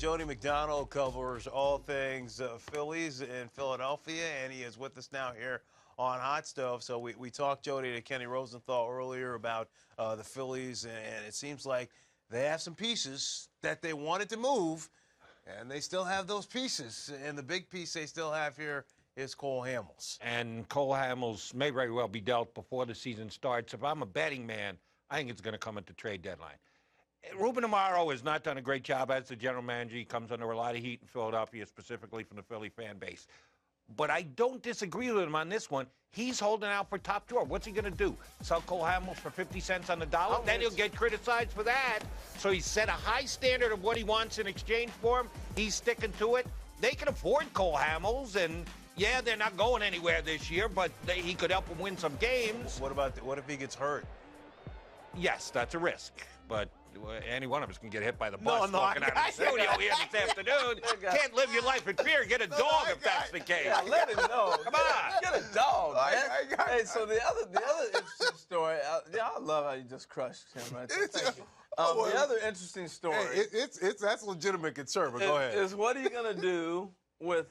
Jody McDonald covers all things Phillies in Philadelphia, and he is with us now here on Hot Stove. So we talked, Jody, to Kenny Rosenthal earlier about the Phillies, and it seems like they have some pieces that they wanted to move, and they still have those pieces. And the big piece they still have here is Cole Hamels. And Cole Hamels may very well be dealt before the season starts. If I'm a betting man, I think it's going to come at the trade deadline. Ruben Amaro has not done a great job as the general manager. He comes under a lot of heat in Philadelphia, specifically from the Philly fan base. But I don't disagree with him on this one. He's holding out for top drawer. What's he going to do? Sell Cole Hamels for 50 cents on the dollar? Then he'll get criticized for that. So he's set a high standard of what he wants in exchange for him. He's sticking to it. They can afford Cole Hamels, and yeah, they're not going anywhere this year, but he could help them win some games. What if he gets hurt? Yes, that's a risk, but any one of us can get hit by the bus walking out of the studio here this afternoon. Can't live your life in fear. Get a dog if that's the case. Yeah, let him know. Come on. Get a dog, man. Hey, so the other interesting story, I love how you just crushed him right there. Thank you. The other interesting story. Hey, that's legitimate concern, but go ahead. Is what are you going to do with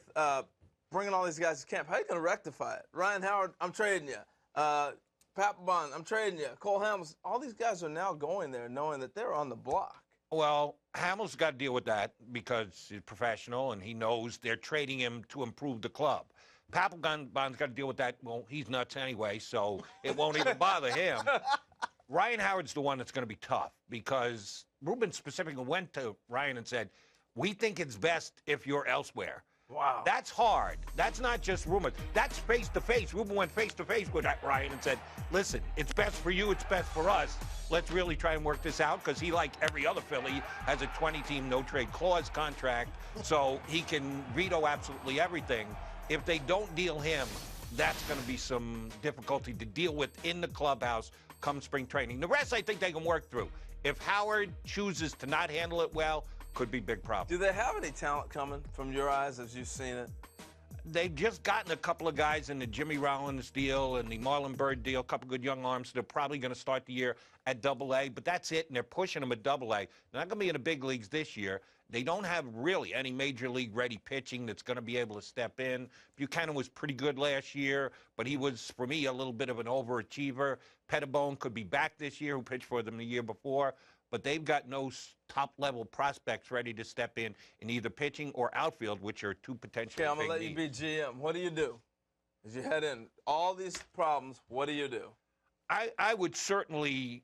bringing all these guys to camp? How are you going to rectify it? Ryan Howard, I'm trading you. Pat Bond, I'm trading you. Cole Hamels, all these guys are now going there knowing that they're on the block. Well, Hamels got to deal with that because he's professional and he knows they're trading him to improve the club. Pat Bond's got to deal with that. Well, he's nuts anyway, so it won't even bother him. Ryan Howard's the one that's going to be tough because Ruben specifically went to Ryan and said, we think it's best if you're elsewhere. Wow. That's hard. That's not just rumors. That's face-to-face. Ruben went face-to-face with Ryan and said, listen, it's best for you, it's best for us. Let's really try and work this out because he, like every other Philly, has a 20-team no-trade clause contract, so he can veto absolutely everything. If they don't deal him, that's going to be some difficulty to deal with in the clubhouse come spring training. The rest, I think they can work through. If Howard chooses to not handle it well, could be big problem. Do they have any talent coming from your eyes as you've seen it? They've just gotten a couple of guys in the Jimmy Rollins deal and the Marlon Byrd deal, a couple good young arms. They're probably going to start the year at Double-A, but that's it, and they're pushing them at Double-A. They're not going to be in the big leagues this year. They don't have really any major league-ready pitching that's going to be able to step in. Buchanan was pretty good last year, but he was, for me, a little bit of an overachiever. Pettibone could be back this year, who pitched for them the year before. But they've got no top-level prospects ready to step in either pitching or outfield, which are two potentially I'm big going to let needs. you be GM. What do you do? As you head in all these problems, what do you do? I would certainly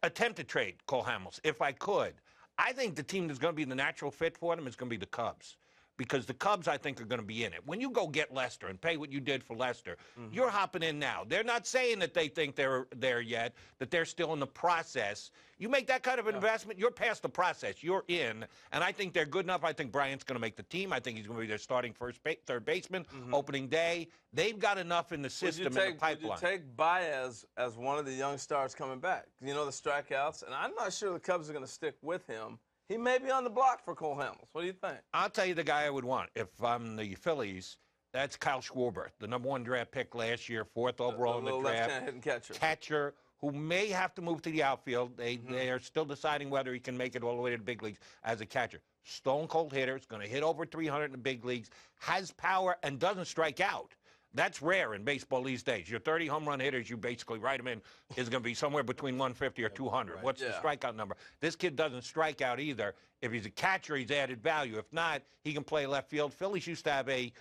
attempt to trade Cole Hamels if I could. I think the team that's going to be the natural fit for them is going to be the Cubs. Because the Cubs, I think, are going to be in it. When you go get Lester and pay what you did for Lester, you're hopping in now. They're not saying that they think they're there yet, that they're still in the process. You make that kind of an investment, you're past the process. You're in, and I think they're good enough. I think Bryant's going to make the team. I think he's going to be their starting third baseman opening day. They've got enough in the system in the pipeline. Would you take Baez as one of the young stars coming back? You know, the strikeouts, and I'm not sure the Cubs are going to stick with him. He may be on the block for Cole Hamels. What do you think? I'll tell you the guy I would want if I'm the Phillies. That's Kyle Schwarber, the #1 draft pick last year, 4th overall in the draft. Left-hand hitting catcher. Catcher who may have to move to the outfield. They are still deciding whether he can make it all the way to the big leagues as a catcher. Stone cold hitter. Is going to hit over 300 in the big leagues. Has power and doesn't strike out. That's rare in baseball these days. Your 30 home run hitters, you basically write them in, is going to be somewhere between 150 or 200. Right. What's the strikeout number? This kid doesn't strike out either. If he's a catcher, he's added value. If not, he can play left field. Phillies used to have a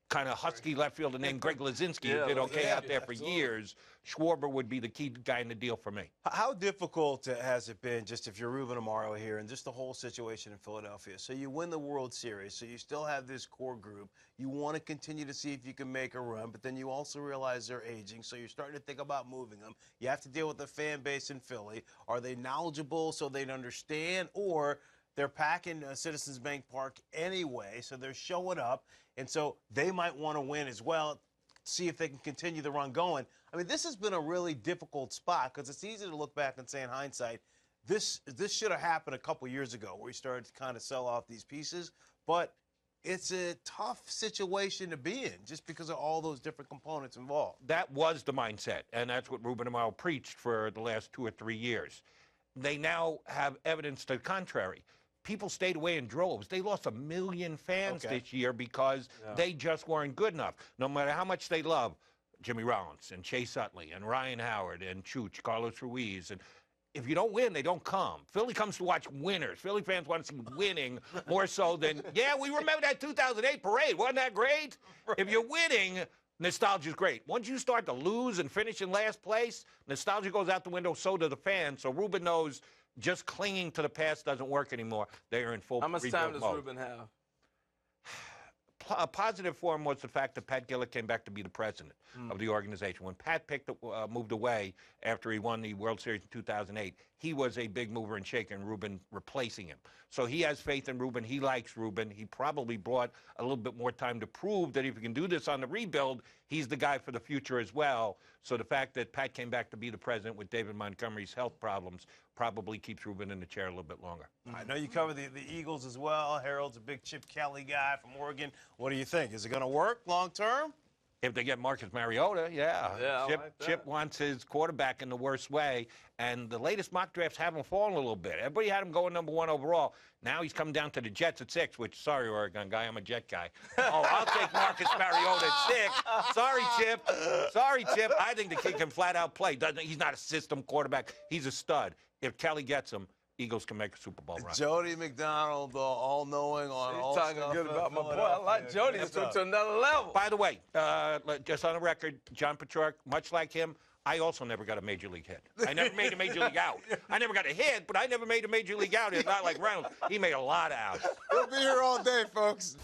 kind of husky left fielder named Greg Lazinski who did okay out there for years. Schwarber would be the key guy in the deal for me. How difficult has it been, just if you're Ruben Amaro here, and just the whole situation in Philadelphia? So you win the World Series, so you still have this core group. You want to continue to see if you can make a run, but then you also realize they're aging, so you're starting to think about moving them. You have to deal with the fan base in Philly. Are they knowledgeable so they'd understand, or they're packing Citizens Bank Park anyway, so they're showing up, and so they might want to win as well, see if they can continue the run going. I mean, this has been a really difficult spot because it's easy to look back and say in hindsight, this should have happened a couple years ago where we started to kind of sell off these pieces, but it's a tough situation to be in just because of all those different components involved. That was the mindset, and that's what Ruben Amaro preached for the last 2 or 3 years. They now have evidence to the contrary. people stayed away in droves. They lost 1 million fans this year because they just weren't good enough. No matter how much they love Jimmy Rollins and Chase Utley and Ryan Howard and Chooch, Carlos Ruiz, and if you don't win, they don't come. Philly comes to watch winners. Philly fans want to see winning more so than, yeah, we remember that 2008 parade. Wasn't that great? Right. If you're winning, nostalgia's great. Once you start to lose and finish in last place, nostalgia goes out the window, so do the fans. So Ruben knows just clinging to the past doesn't work anymore. They are in full rebuild mode. How much time does Ruben have? A positive for him was the fact that Pat Gillett came back to be the president of the organization. When Pat moved away after he won the World Series in 2008, he was a big mover and shaker, and Ruben replacing him. So he has faith in Ruben. He likes Ruben. He probably brought a little bit more time to prove that if he can do this on the rebuild, he's the guy for the future as well. So the fact that Pat came back to be the president with David Montgomery's health problems probably keeps Ruben in the chair a little bit longer. I know you cover the Eagles as well. Harold's a big Chip Kelly guy from Oregon. What do you think? Is it going to work long term? If they get Marcus Mariota, yeah. Like Chip wants his quarterback in the worst way, and the latest mock drafts have him fallen a little bit. Everybody had him going #1 overall. Now he's coming down to the Jets at 6, which, sorry, Oregon guy, I'm a Jet guy. Oh, I'll take Marcus Mariota at 6. Sorry, Chip. Sorry, Chip. I think the kid can flat out play. He's not a system quarterback. He's a stud. If Kelly gets him, Eagles can make a Super Bowl run. Jody McDonald, all-knowing on all talking stuff good about my boy. I like Jody. He's took to another level. By the way, just on the record, John Patrick, much like him, I also never got a major league hit. I never made a major league out. I never got a hit, but I never made a major league out. It's not like Reynolds. He made a lot of outs. We'll be here all day, folks.